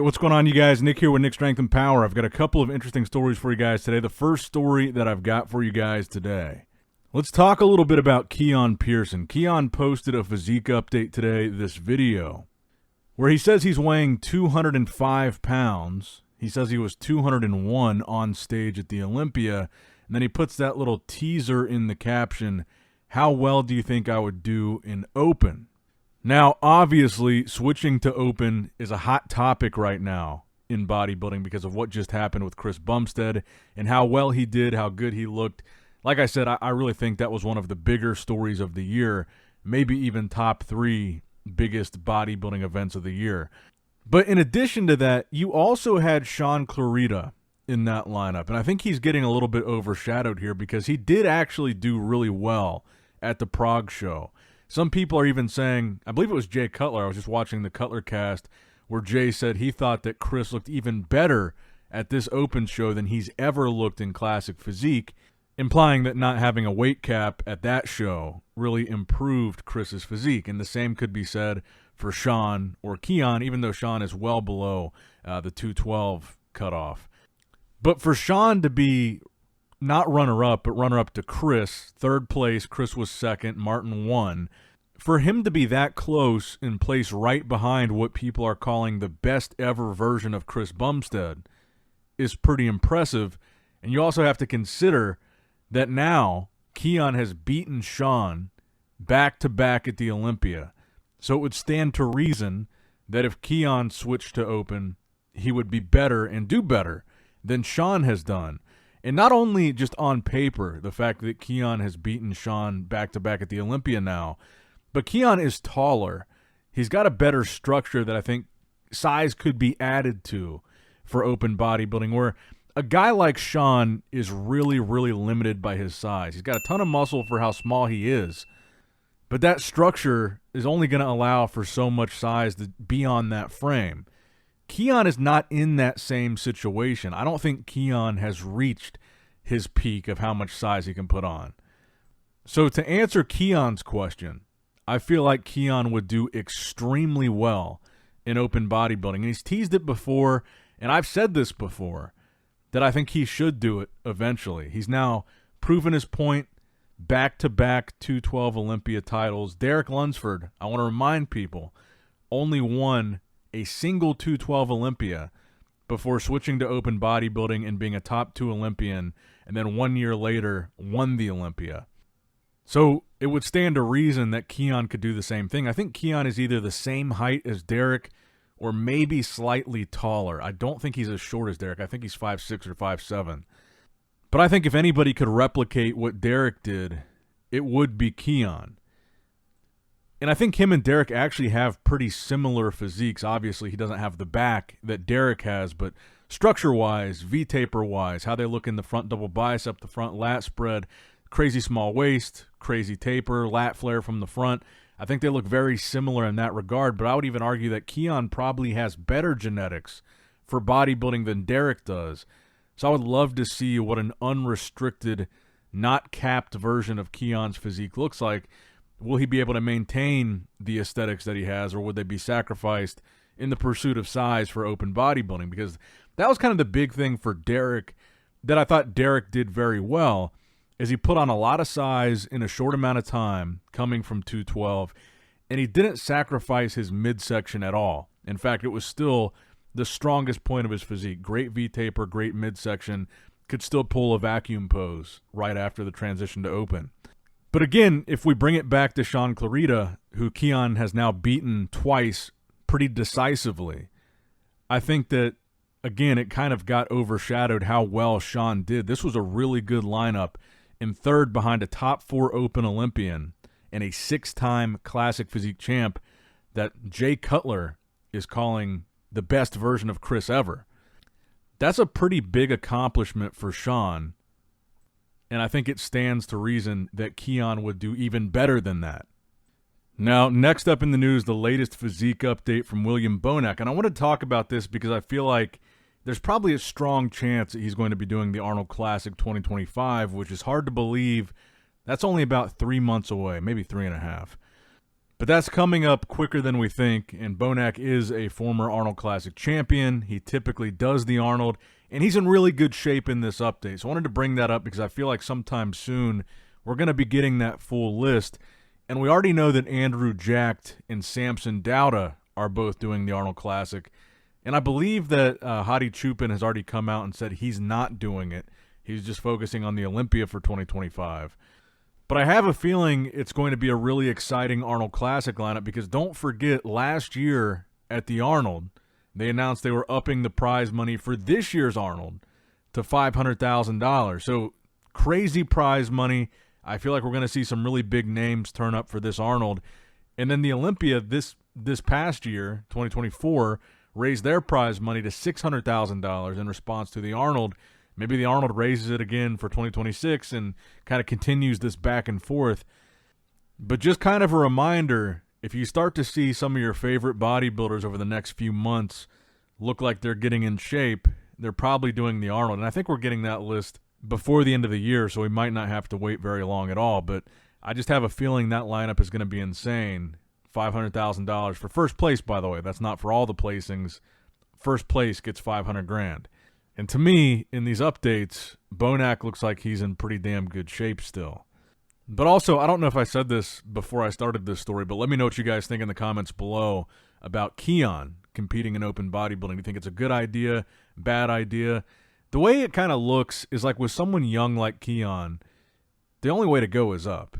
what's going on, you guys? Nick here with Nick Strength and Power. I've got a couple of interesting stories for you guys today. The first story that I've got for you guys today. Let's talk a little bit about Keone PEarson. Keone posted a physique update today, this video, where he says he's weighing 205 pounds. He says he was 201 on stage at the Olympia, and then he puts that little teaser in the caption, "How well do you think I would do in open?" Now, obviously, switching to open is a hot topic right now in bodybuilding because of what just happened with Chris Bumstead and how well he did, how good he looked. Like I said, I really think that was one of the bigger stories of the year, maybe even top 3 biggest bodybuilding events of the year. But in addition to that, you also had Sean Clarita in that lineup, and I think he's getting a little bit overshadowed here because he did actually do really well at the Prague show. Some people are even saying, I believe it was Jay Cutler, I was just watching the Cutler cast, where Jay said he thought that Chris looked even better at this open show than he's ever looked in Classic Physique, implying that not having a weight cap at that show really improved Chris's physique. And the same could be said for Sean or Keone, even though Sean is well below the 212 cutoff. But for Sean to be not runner-up, but runner-up to Chris, third place, Chris was second, Martin won. For him to be that close and place right behind what people are calling the best ever version of Chris Bumstead is pretty impressive. And you also have to consider that now Keone has beaten Sean back-to-back at the Olympia. So it would stand to reason that if Keone switched to open, he would be better and do better than Sean has done. And not only just on paper, the fact that Keone has beaten Sean back-to-back at the Olympia now, but Keone is taller. He's got a better structure that I think size could be added to for open bodybuilding, where a guy like Sean is really, really limited by his size. He's got a ton of muscle for how small he is, but that structure is only going to allow for so much size to be on that frame. Keone is not in that same situation. I don't think Keone has reached his peak of how much size he can put on. So to answer Keone's question, I feel like Keone would do extremely well in open bodybuilding. And he's teased it before, and I've said this before, that I think he should do it eventually. He's now proven his point, back-to-back 212 Olympia titles. Derek Lunsford, I want to remind people, only won a single 212 Olympia before switching to open bodybuilding and being a top 2 Olympian, and then 1 year later won the Olympia. So it would stand to reason that Keone could do the same thing. I think Keone is either the same height as Derek or maybe slightly taller. I don't think he's as short as Derek. I think he's 5'6" or 5'7". But I think if anybody could replicate what Derek did, it would be Keone. And I think him and Derek actually have pretty similar physiques. Obviously, he doesn't have the back that Derek has, but structure-wise, V-taper-wise, how they look in the front double bicep, the front lat spread, crazy small waist, crazy taper, lat flare from the front. I think they look very similar in that regard, but I would even argue that Keone probably has better genetics for bodybuilding than Derek does. So I would love to see what an unrestricted, not capped version of Keone's physique looks like. Will he be able to maintain the aesthetics that he has, or would they be sacrificed in the pursuit of size for open bodybuilding? Because that was kind of the big thing for Derek that I thought Derek did very well, is he put on a lot of size in a short amount of time coming from 212, and he didn't sacrifice his midsection at all. In fact, it was still the strongest point of his physique. Great V-taper, great midsection, could still pull a vacuum pose right after the transition to open. But again, if we bring it back to Sean Clarita, who Keone has now beaten twice pretty decisively, I think that, again, it kind of got overshadowed how well Sean did. This was a really good lineup, in third behind a top 4 open Olympian and a 6-time Classic Physique champ that Jay Cutler is calling the best version of Chris ever. That's a pretty big accomplishment for Sean, and I think it stands to reason that Keone would do even better than that. Now, next up in the news, the latest physique update from William Bonac. And I want to talk about this because I feel like there's probably a strong chance that he's going to be doing the Arnold Classic 2025, which is hard to believe. That's only about 3 months away, maybe 3.5. But that's coming up quicker than we think, and Bonac is a former Arnold Classic champion. He typically does the Arnold, and he's in really good shape in this update. So I wanted to bring that up because I feel like sometime soon we're going to be getting that full list. And we already know that Andrew Jacked and Samson Dauda are both doing the Arnold Classic. And I believe that Hadi Chupin has already come out and said he's not doing it. He's just focusing on the Olympia for 2025. But I have a feeling it's going to be a really exciting Arnold Classic lineup because don't forget, last year at the Arnold, they announced they were upping the prize money for this year's Arnold to $500,000. So crazy prize money. I feel like we're going to see some really big names turn up for this Arnold. And then the Olympia this past year, 2024, raised their prize money to $600,000 in response to the Arnold. Maybe the Arnold raises it again for 2026 and kind of continues this back and forth. But just kind of a reminder, if you start to see some of your favorite bodybuilders over the next few months look like they're getting in shape, they're probably doing the Arnold. And I think we're getting that list before the end of the year, so we might not have to wait very long at all. But I just have a feeling that lineup is going to be insane. $500,000 for first place, by the way. That's not for all the placings. First place gets $500,000. And to me, in these updates, Bonac looks like he's in pretty damn good shape still. But also, I don't know if I said this before I started this story, but let me know what you guys think in the comments below about Keone competing in open bodybuilding. Do you think it's a good idea, bad idea? The way it kind of looks is like with someone young like Keone, the only way to go is up.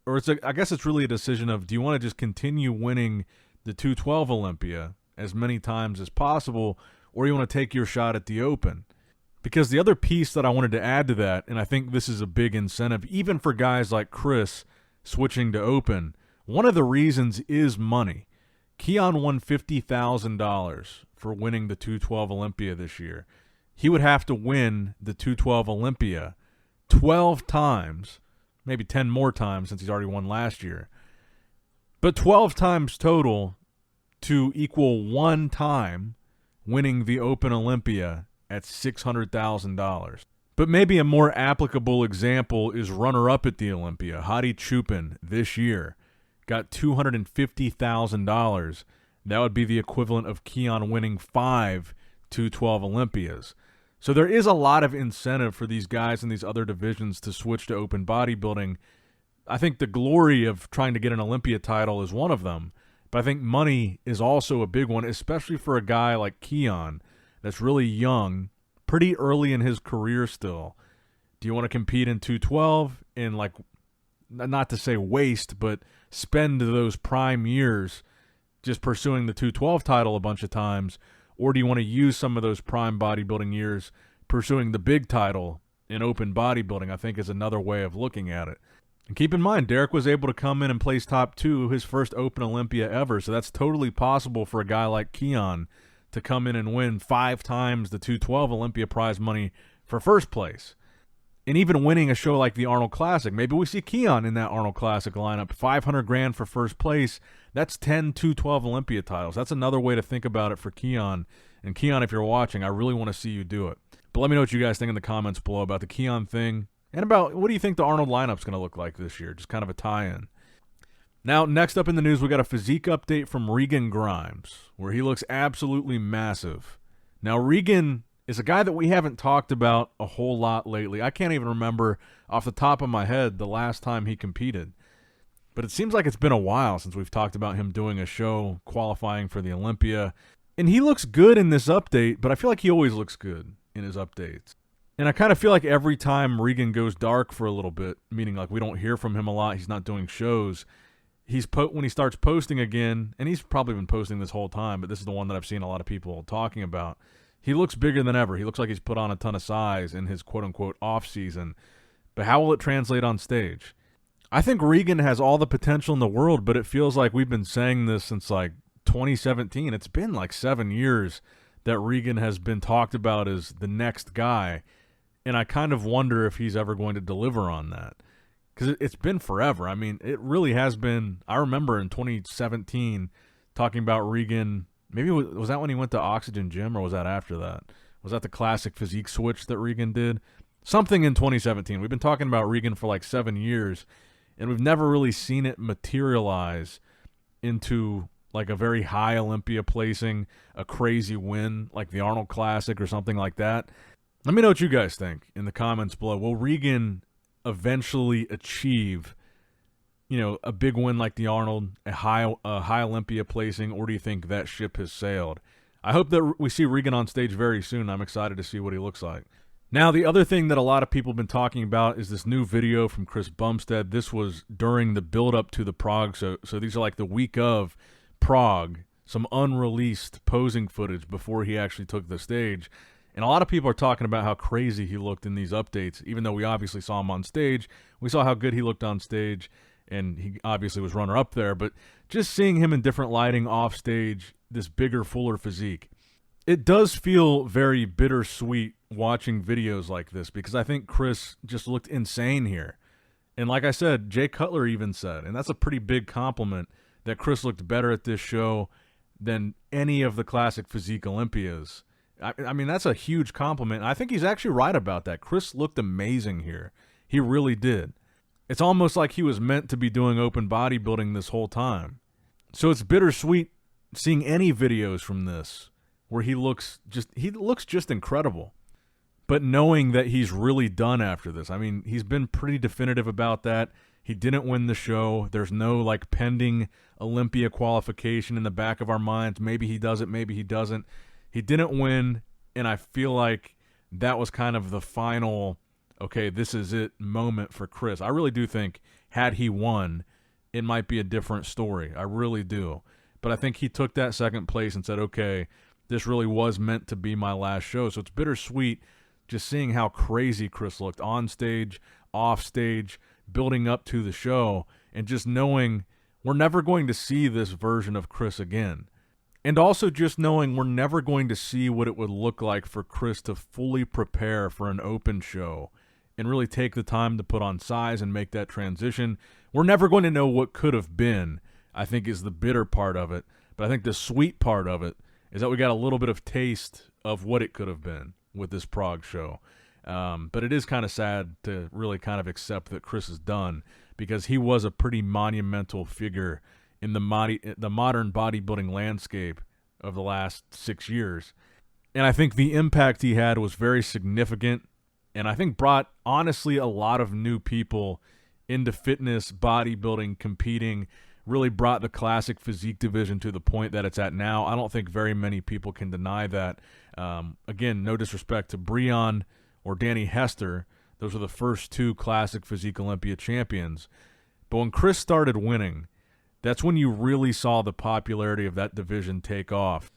Or I guess it's really a decision of, do you want to just continue winning the 212 Olympia as many times as possible, or you want to take your shot at the Open? Because the other piece that I wanted to add to that, and I think this is a big incentive, even for guys like Chris switching to Open, one of the reasons is money. Keone won $50,000 for winning the 212 Olympia this year. He would have to win the 212 Olympia 12 times, maybe 10 more times since he's already won last year, but 12 times total to equal one time winning the Open Olympia at $600,000. But maybe a more applicable example is runner-up at the Olympia. Hadi Chupin this year got $250,000. That would be the equivalent of Keone winning 5 212 Olympias. So there is a lot of incentive for these guys in these other divisions to switch to open bodybuilding. I think the glory of trying to get an Olympia title is one of them. But I think money is also a big one, especially for a guy like Keone that's really young, pretty early in his career still. Do you want to compete in 212 and, like, not to say waste, but spend those prime years just pursuing the 212 title a bunch of times? Or do you want to use some of those prime bodybuilding years pursuing the big title in open bodybuilding? I think is another way of looking at it. And keep in mind, Derek was able to come in and place top 2, his first Open Olympia ever, so that's totally possible for a guy like Keone to come in and win 5 times the 212 Olympia prize money for first place. And even winning a show like the Arnold Classic. Maybe we see Keone in that Arnold Classic lineup. $500,000 for first place. That's 10 212 Olympia titles. That's another way to think about it for Keone. And Keone, if you're watching, I really want to see you do it. But let me know what you guys think in the comments below about the Keone thing. And about what do you think the Arnold lineup's going to look like this year? Just kind of a tie-in. Now, next up in the news, we got a physique update from Regan Grimes, where he looks absolutely massive. Now, Regan is a guy that we haven't talked about a whole lot lately. I can't even remember off the top of my head the last time he competed. But it seems like it's been a while since we've talked about him doing a show qualifying for the Olympia. And he looks good in this update, but I feel like he always looks good in his updates. And I kind of feel like every time Regan goes dark for a little bit, meaning like we don't hear from him a lot, he's not doing shows, when he starts posting again, and he's probably been posting this whole time, but this is the one that I've seen a lot of people talking about, he looks bigger than ever. He looks like he's put on a ton of size in his quote-unquote off-season. But how will it translate on stage? I think Regan has all the potential in the world, but it feels like we've been saying this since like 2017. It's been like 7 years that Regan has been talked about as the next guy. And I kind of wonder if he's ever going to deliver on that. Because it's been forever. I mean, it really has been. I remember in 2017 talking about Regan. Maybe was that when he went to Oxygen Gym, or was that after that? Was that the classic physique switch that Regan did? Something in 2017. We've been talking about Regan for like 7 years, and we've never really seen it materialize into like a very high Olympia placing, a crazy win like the Arnold Classic or something like that? Let me know what you guys think in the comments below. Will Regan eventually achieve, you know, a big win like the Arnold, a high Olympia placing, or do you think that ship has sailed? I hope that we see Regan on stage very soon. I'm excited to see what he looks like. Now, the other thing that a lot of people have been talking about is this new video from Chris Bumstead. This was during the build-up to the Prague, so these are like the week of Prague, some unreleased posing footage before he actually took the stage. And a lot of people are talking about how crazy he looked in these updates, even though we obviously saw him on stage. We saw how good he looked on stage, and he obviously was runner-up there. But just seeing him in different lighting off stage, this bigger, fuller physique, it does feel very bittersweet watching videos like this, because I think Chris just looked insane here. And like I said, Jay Cutler even said, and that's a pretty big compliment, that Chris looked better at this show than any of the classic physique Olympias. I mean, that's a huge compliment. I think he's actually right about that. Chris looked amazing here. He really did. It's almost like he was meant to be doing open bodybuilding this whole time. So it's bittersweet seeing any videos from this where he looks just incredible. But knowing that he's really done after this. I mean, he's been pretty definitive about that. He didn't win the show. There's no like pending Olympia qualification in the back of our minds. Maybe he does it, maybe he doesn't. He didn't win, and I feel like that was kind of the final, okay, this is it moment for Chris. I really do think had he won, it might be a different story. I really do. But I think he took that second place and said, okay, this really was meant to be my last show. So it's bittersweet just seeing how crazy Chris looked on stage, off stage, building up to the show, and just knowing we're never going to see this version of Chris again. And also just knowing we're never going to see what it would look like for Chris to fully prepare for an open show and really take the time to put on size and make that transition. We're never going to know what could have been, I think, is the bitter part of it. But I think the sweet part of it is that we got a little bit of taste of what it could have been with this Prague show. But it is kind of sad to really kind of accept that Chris is done, because he was a pretty monumental figure in the modern bodybuilding landscape of the last 6 years. And I think the impact he had was very significant, and I think brought, honestly, a lot of new people into fitness, bodybuilding, competing, really brought the classic physique division to the point that it's at now. I don't think very many people can deny that. Again, no disrespect to Breon or Danny Hester. Those were the first two classic physique Olympia champions. But when Chris started winning, that's when you really saw the popularity of that division take off.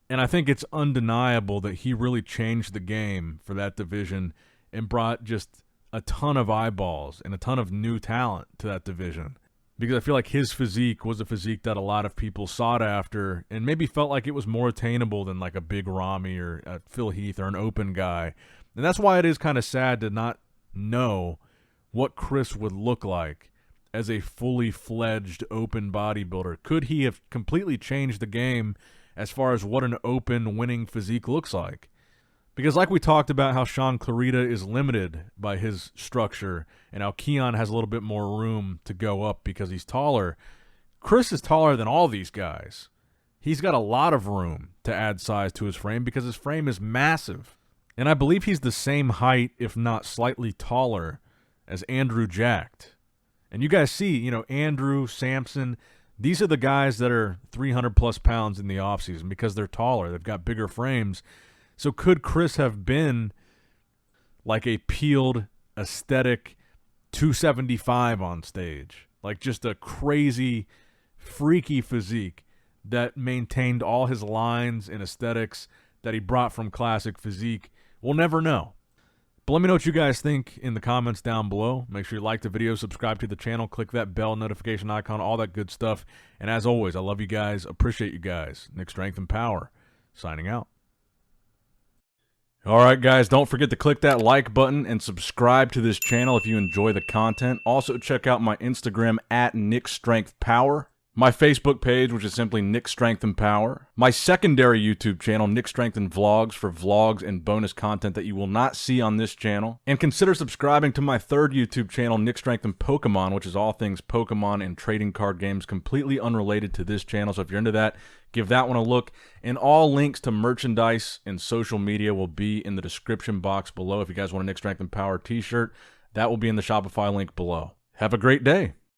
And I think it's undeniable that he really changed the game for that division and brought just a ton of eyeballs and a ton of new talent to that division. Because I feel like his physique was a physique that a lot of people sought after and maybe felt like it was more attainable than like a big Ramy or a Phil Heath or an open guy. And that's why it is kind of sad to not know what Chris would look like as a fully fledged open bodybuilder. Could he have completely changed the game as far as what an open winning physique looks like? Because like we talked about how Sean Clarita is limited by his structure and how Keone has a little bit more room to go up because he's taller, Chris is taller than all these guys. He's got a lot of room to add size to his frame because his frame is massive. And I believe he's the same height, if not slightly taller, as Andrew Jacked. And you guys see, you know, Andrew, Samson, these are the guys that are 300 plus pounds in the offseason because they're taller. They've got bigger frames. So could Chris have been like a peeled, aesthetic 275 on stage? Like just a crazy, freaky physique that maintained all his lines and aesthetics that he brought from classic physique? We'll never know. But let me know what you guys think in the comments down below. Make sure you like the video, subscribe to the channel, click that bell notification icon, all that good stuff. And as always, I love you guys, appreciate you guys. Nick Strength and Power, signing out. All right, guys, don't forget to click that like button and subscribe to this channel if you enjoy the content. Also, check out my Instagram at NickStrengthPower. my Facebook page, which is simply Nick Strength and Power, my secondary YouTube channel, Nick Strength and Vlogs, for vlogs and bonus content that you will not see on this channel, and consider subscribing to my third YouTube channel, Nick Strength and Pokemon, which is all things Pokemon and trading card games, completely unrelated to this channel. So if you're into that, give that one a look. And all links to merchandise and social media will be in the description box below. If you guys want a Nick Strength and Power t-shirt, that will be in the Shopify link below. Have a great day.